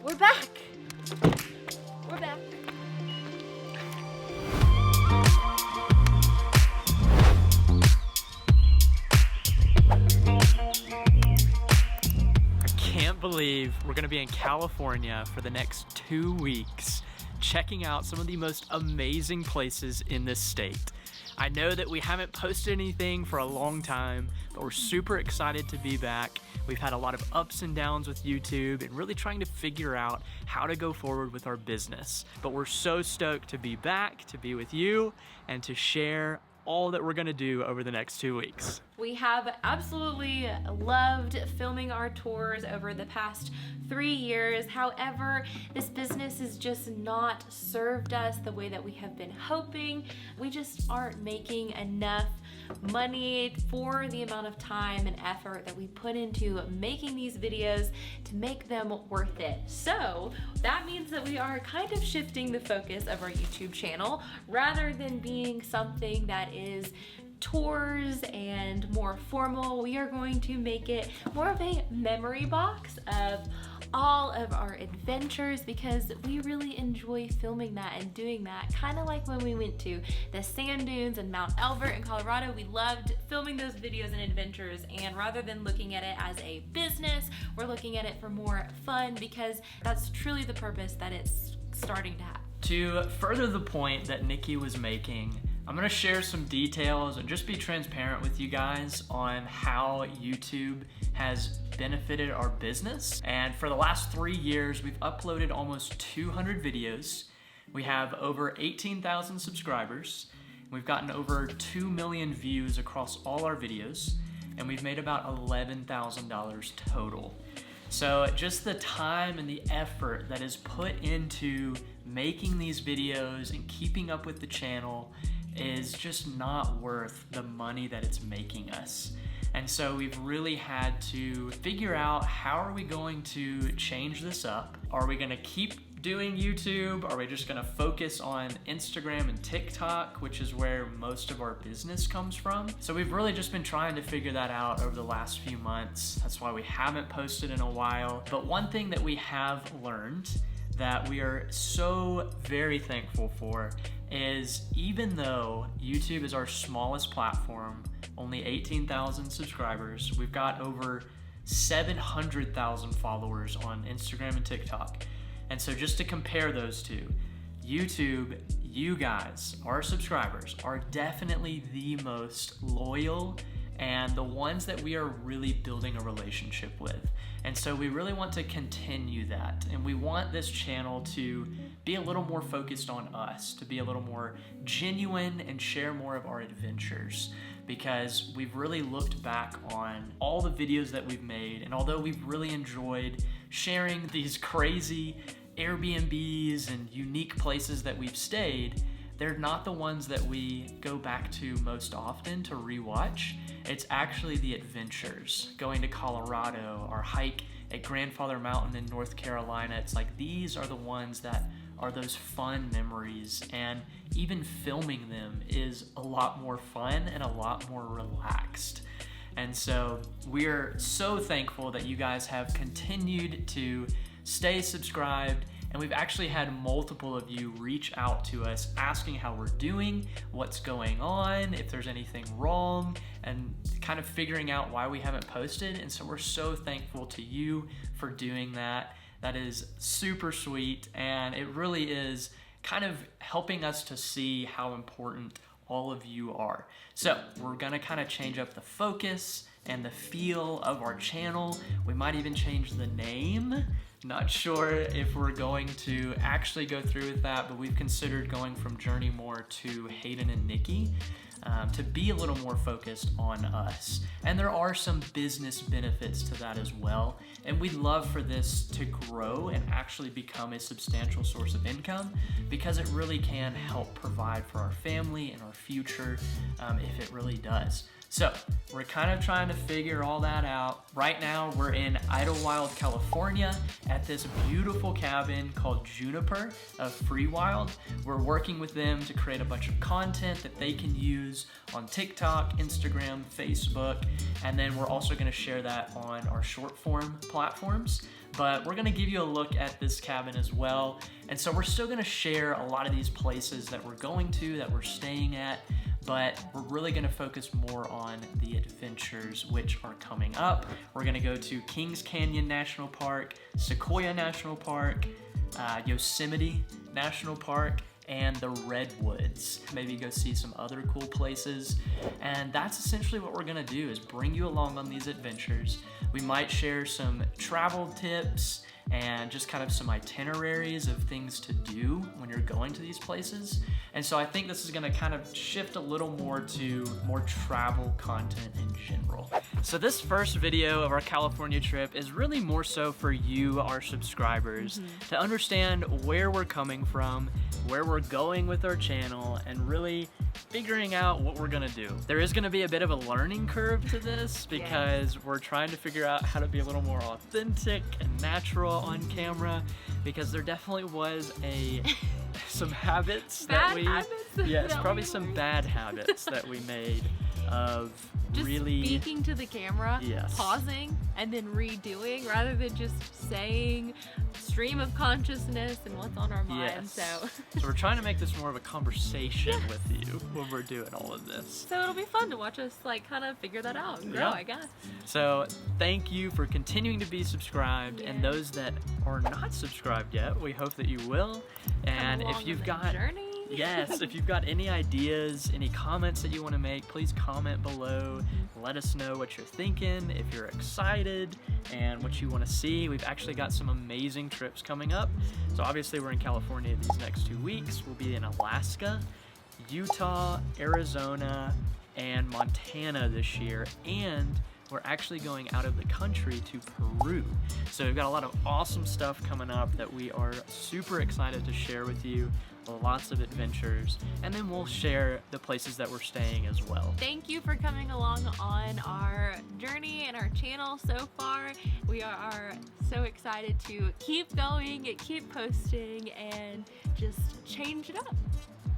We're back. We're back. I can't believe we're gonna be in California for the next 2 weeks, checking out some of the most amazing places in this state. I know that we haven't posted anything for a long time, but we're super excited to be back. We've had a lot of ups and downs with YouTube and really trying to figure out how to go forward with our business. But we're so stoked to be back, to be with you, and to share all that we're gonna do over the next 2 weeks. We have absolutely loved filming our tours over the past 3 years. However, this business has just not served us the way that we have been hoping. We just aren't making enough money for the amount of time and effort that we put into making these videos to make them worth it. So that means that we are kind of shifting the focus of our YouTube channel rather than being something that is tours and more formal. We are going to make it more of a memory box of all of our adventures because we really enjoy filming that and doing that. Kind of like when we went to the sand dunes and Mount Elbert in Colorado. We loved filming those videos and adventures, and rather than looking at it as a business, we're looking at it for more fun because that's truly the purpose that it's starting to have. To further the point that Nikki was making, I'm gonna share some details and just be transparent with you guys on how YouTube has benefited our business. And for the last 3 years, we've uploaded almost 200 videos. We have over 18,000 subscribers. We've gotten over 2 million views across all our videos, and we've made about $11,000 total. So just the time and the effort that is put into making these videos and keeping up with the channel is just not worth the money that it's making us. And so we've really had to figure out, how are we going to change this up? Are we gonna keep doing YouTube? Are we just gonna focus on Instagram and TikTok, which is where most of our business comes from? So we've really just been trying to figure that out over the last few months. That's why we haven't posted in a while. But one thing that we have learned that we are so very thankful for is, even though YouTube is our smallest platform, only 18,000 subscribers, we've got over 700,000 followers on Instagram and TikTok. And so just to compare those two, YouTube, you guys, our subscribers, are definitely the most loyal and the ones that we are really building a relationship with. And so we really want to continue that. And we want this channel to be a little more focused on us, to be a little more genuine and share more of our adventures. Because we've really looked back on all the videos that we've made, and although we've really enjoyed sharing these crazy Airbnbs and unique places that we've stayed, they're not the ones that we go back to most often to rewatch. It's actually the adventures, going to Colorado, our hike at Grandfather Mountain in North Carolina. It's like, these are the ones that are those fun memories, and even filming them is a lot more fun and a lot more relaxed. And so we're so thankful that you guys have continued to stay subscribed, and we've actually had multiple of you reach out to us asking how we're doing, what's going on, if there's anything wrong, and kind of figuring out why we haven't posted. And so we're so thankful to you for doing that. That is super sweet, and it really is kind of helping us to see how important all of you are. So we're gonna kind of change up the focus and the feel of our channel. We might even change the name. Not sure if we're going to actually go through with that, but we've considered going from Journey More to Hayden and Nikki to be a little more focused on us. And there are some business benefits to that as well. And we'd love for this to grow and actually become a substantial source of income, because it really can help provide for our family and our future if it really does. So we're kind of trying to figure all that out. Right now we're in Idyllwild, California at this beautiful cabin called Juniper of Freewild. We're working with them to create a bunch of content that they can use on TikTok, Instagram, Facebook, and then we're also gonna share that on our short form platforms. But we're gonna give you a look at this cabin as well. And so we're still gonna share a lot of these places that we're going to, that we're staying at, but we're really gonna focus more on the adventures which are coming up. We're gonna go to Kings Canyon National Park, Sequoia National Park, Yosemite National Park, and the Redwoods. Maybe go see some other cool places. And that's essentially what we're gonna do, is bring you along on these adventures. We might share some travel tips and just kind of some itineraries of things to do when you're going to these places. And so I think this is gonna kind of shift a little more to more travel content in general. So this first video of our California trip is really more so for you, our subscribers, to understand where we're coming from, where we're going with our channel, and really figuring out what we're gonna do. There is gonna be a bit of a learning curve to this because we're trying to figure out how to be a little more authentic and natural on camera, because there definitely was some habits probably some bad habits that we made of just really speaking to the camera, pausing, and then redoing rather than just saying stream of consciousness and what's on our mind. So we're trying to make this more of a conversation with you when we're doing all of this. So it'll be fun to watch us like kind of figure that out and grow, I guess. So thank you for continuing to be subscribed, and those that are not subscribed yet, we hope that you will. And if you've got if you've got any ideas, any comments that you want to make, please comment below. Let us know what you're thinking, if you're excited, and what you want to see. We've actually got some amazing trips coming up. So obviously we're in California these next 2 weeks. We'll be in Alaska, Utah, Arizona, and Montana this year. And we're actually going out of the country to Peru. So we've got a lot of awesome stuff coming up that we are super excited to share with you. Lots of adventures, and then we'll share the places that we're staying as well. Thank you for coming along on our journey and our channel so far. We are so excited to keep going, keep posting, and just change it up.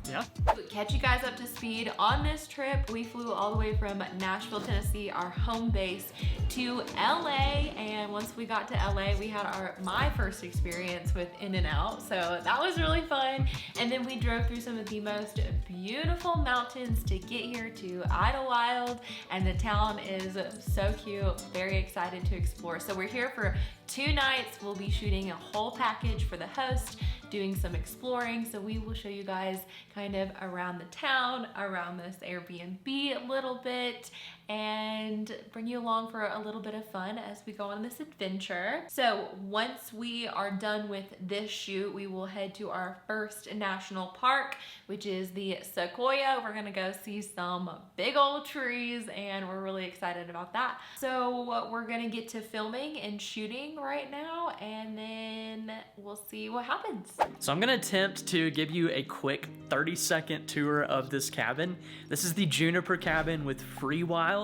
Yeah. Catch you guys up to speed on this trip. We flew all the way from Nashville, Tennessee, our home base, to LA, and once we got to LA, we had my first experience with In-N-Out, so that was really fun. And then we drove through some of the most beautiful mountains to get here to Idyllwild, and the town is so cute. Very excited to explore. So we're here for 2 nights. We'll be shooting a whole package for the host, doing some exploring, so we will show you guys kind of around the town, around this Airbnb a little bit, and bring you along for a little bit of fun as we go on this adventure. So once we are done with this shoot, we will head to our first national park, which is the Sequoia. We're gonna go see some big old trees, and we're really excited about that. So we're gonna get to filming and shooting right now, and then we'll see what happens. So I'm gonna attempt to give you a quick 30-second tour of this cabin. This is the Juniper cabin with Freewild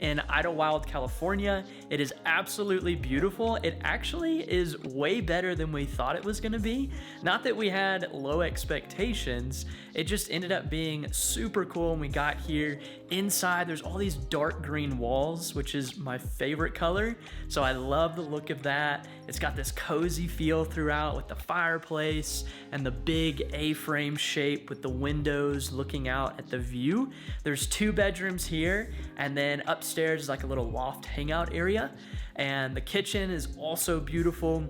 in Idyllwild, California. It is absolutely beautiful. It actually is way better than we thought it was gonna be. Not that we had low expectations, it just ended up being super cool when we got here. Inside, there's all these dark green walls, which is my favorite color, so I love the look of that. It's got this cozy feel throughout with the fireplace and the big A-frame shape with the windows looking out at the view. There's 2 bedrooms here, and then upstairs is like a little loft hangout area, and the kitchen is also beautiful.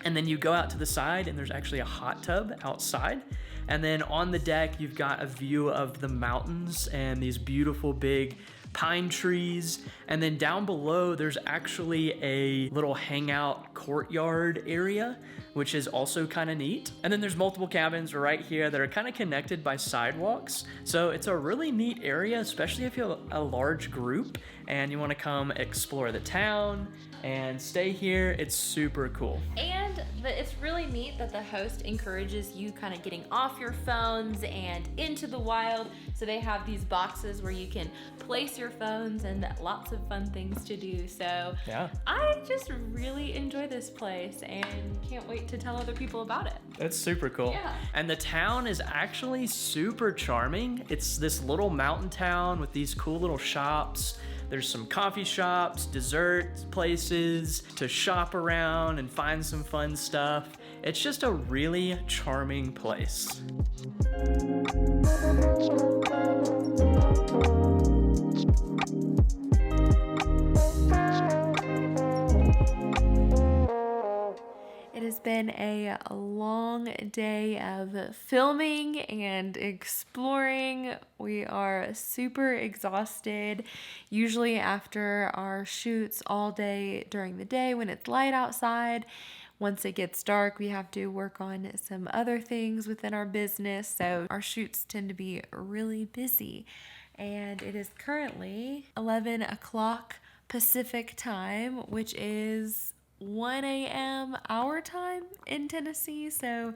And then you go out to the side and there's actually a hot tub outside. And then on the deck, you've got a view of the mountains and these beautiful big pine trees. And then down below, there's actually a little hangout courtyard area, which is also kind of neat. And then there's multiple cabins right here that are kind of connected by sidewalks. So it's a really neat area, especially if you have a large group and you want to come explore the town and stay here. It's super cool. And it's really neat that the host encourages you kind of getting off your phones and into the wild. So they have these boxes where you can place your your phones and lots of fun things to do. So Yeah. I just really enjoy this place and can't wait to tell other people about it. That's super cool. Yeah. And the town is actually super charming. It's this little mountain town with these cool little shops. There's some coffee shops, dessert places to shop around and find some fun stuff. It's just a really charming place. It has been a long day of filming and exploring. We are super exhausted, usually after our shoots all day during the day when it's light outside. Once it gets dark, we have to work on some other things within our business, so our shoots tend to be really busy. And it is currently 11 o'clock Pacific time, which is 1 a.m. our time in Tennessee, so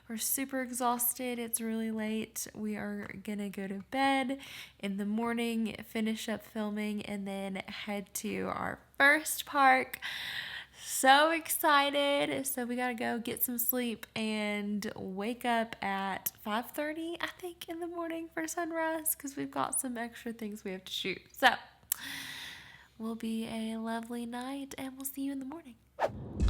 we're super exhausted. It's really late. We are gonna go to bed in the morning, finish up filming, and then head to our first park. So excited. So we gotta go get some sleep and wake up at 5:30, I think, in the morning for sunrise, because we've got some extra things we have to shoot. So will be a lovely night, and we'll see you in the morning.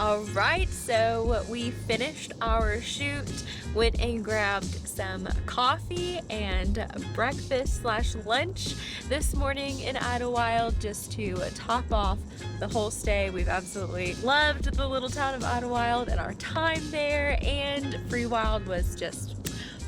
All right, so we finished our shoot, went and grabbed some coffee and breakfast/lunch this morning in Idyllwild just to top off the whole stay. We've absolutely loved the little town of Idyllwild and our time there, and Free Wild was just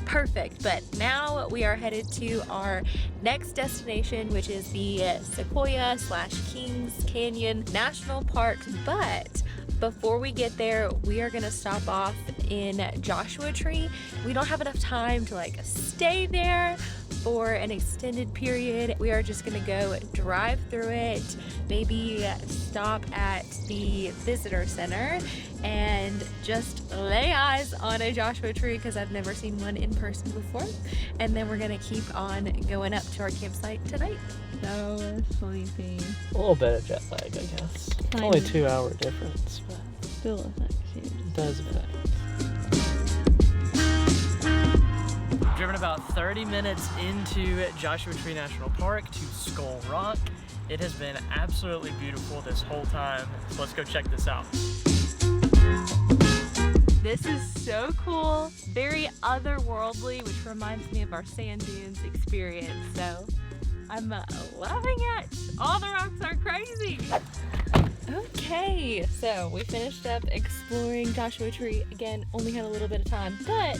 perfect. But now we are headed to our next destination, which is the Sequoia/Kings Canyon National Park. But before we get there, we are gonna stop off in Joshua Tree. We don't have enough time to stay there for an extended period. We are just gonna go drive through it, maybe stop at the visitor center and just lay eyes on a Joshua tree, because I've never seen one in person before. And then we're gonna keep on going up to our campsite tonight. So sleepy. A little bit of jet lag, I guess. Kind Only of. 2-hour difference, but Still affects you. it does affect. Driven about 30 minutes into Joshua Tree National Park to Skull Rock. It has been absolutely beautiful this whole time. So let's go check this out. This is so cool, very otherworldly, which reminds me of our sand dunes experience. So I'm loving it. All the rocks are crazy. Okay, so we finished up exploring Joshua Tree. Again, only had a little bit of time, but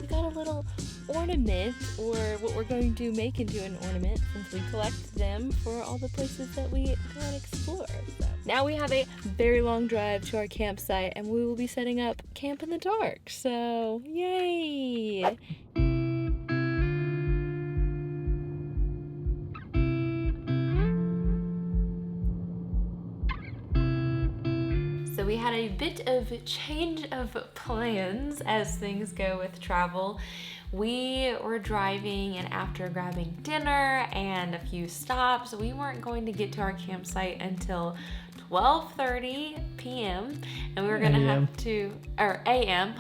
we got a little ornament, or what we're going to make into an ornament since we collect them for all the places that we go and explore. So now we have a very long drive to our campsite, and we will be setting up camp in the dark. So yay! So we had a bit of change of plans as things go with travel. We were driving, and after grabbing dinner and a few stops, we weren't going to get to our campsite until 12:30 p.m. and we were gonna have to, or a.m.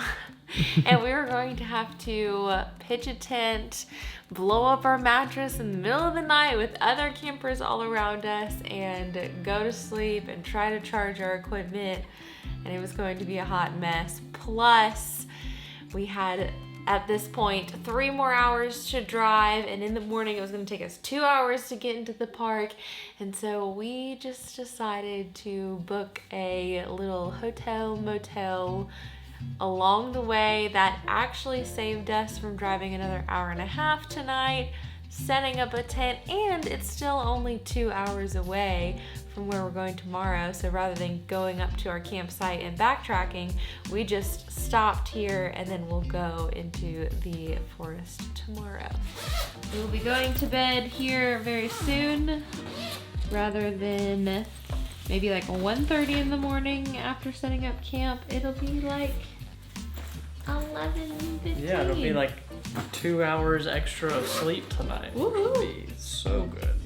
and we were going to have to pitch a tent, blow up our mattress in the middle of the night with other campers all around us, and go to sleep and try to charge our equipment, and it was going to be a hot mess. Plus, we had, at this point, 3 more hours to drive, and in the morning it was going to take us 2 hours to get into the park. And so we just decided to book a little hotel motel along the way that actually saved us from driving another hour and a half tonight, setting up a tent, and it's still only 2 hours away from where we're going tomorrow. So rather than going up to our campsite and backtracking, we just stopped here, and then we'll go into the forest tomorrow. We will be going to bed here very soon, rather than maybe like 1:30 in the morning after setting up camp. It'll be like 11:15. Yeah, it'll be like 2 hours extra of sleep tonight. Woohoo. It'll be so good.